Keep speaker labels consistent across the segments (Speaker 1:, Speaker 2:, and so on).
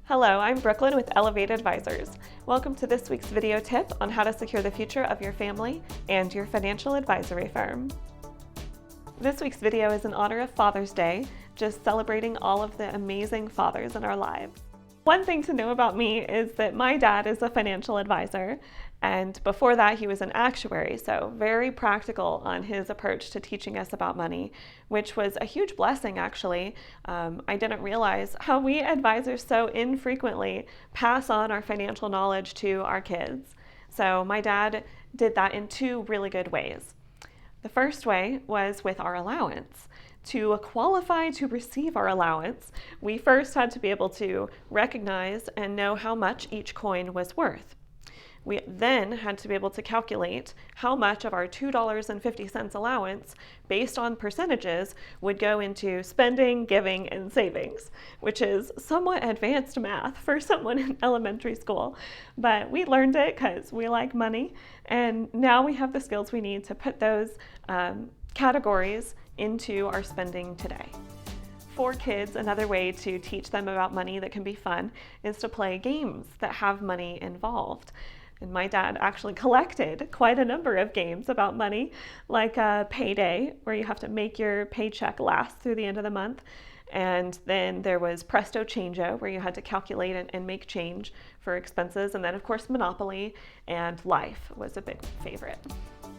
Speaker 1: Hello, I'm Brooklyn with Elevate Advisors. Welcome to this week's video tip on how to secure the future of your family and your financial advisory firm. This week's video is in honor of Father's Day, just celebrating all of the amazing fathers in our lives. One thing to know about me is that my dad is a financial advisor, and before that he was an actuary, so very practical on his approach to teaching us about money, which was a huge blessing actually. I didn't realize how we advisors so infrequently pass on our financial knowledge to our kids. So my dad did that in two really good ways. The first way was with our allowance. To qualify to receive our allowance, we first had to be able to recognize and know how much each coin was worth. We then had to be able to calculate how much of our $2.50 allowance, based on percentages, would go into spending, giving, and savings, which is somewhat advanced math for someone in elementary school. But we learned it because we like money, and now we have the skills we need to put those categories into our spending today. For kids, another way to teach them about money that can be fun is to play games that have money involved. And my dad actually collected quite a number of games about money, like Payday, where you have to make your paycheck last through the end of the month. And then there was Presto Changeo, where you had to calculate and make change for expenses. And then, of course, Monopoly and Life was a big favorite.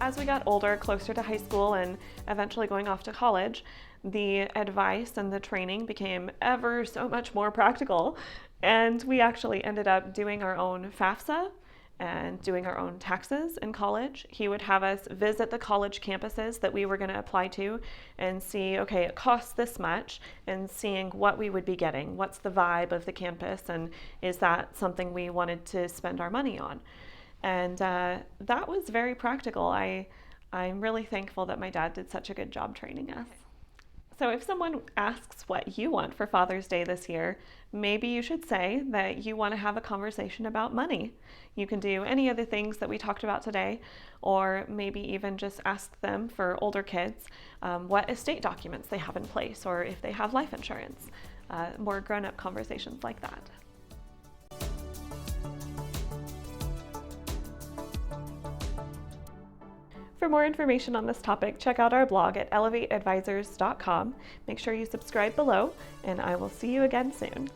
Speaker 1: As we got older, closer to high school and eventually going off to college, the advice and the training became ever so much more practical. And we actually ended up doing our own FAFSA and doing our own taxes in college. He would have us visit the college campuses that we were going to apply to and see, okay, it costs this much, and seeing what we would be getting. What's the vibe of the campus, and is that something we wanted to spend our money on? And that was very practical. I'm really thankful that my dad did such a good job training us. So if someone asks what you want for Father's Day this year, maybe you should say that you want to have a conversation about money. You can do any of the things that we talked about today, or maybe even just ask them, for older kids, what estate documents they have in place, or if they have life insurance. More grown-up conversations like that. For more information on this topic, check out our blog at elevateadvisors.com. Make sure you subscribe below, and I will see you again soon.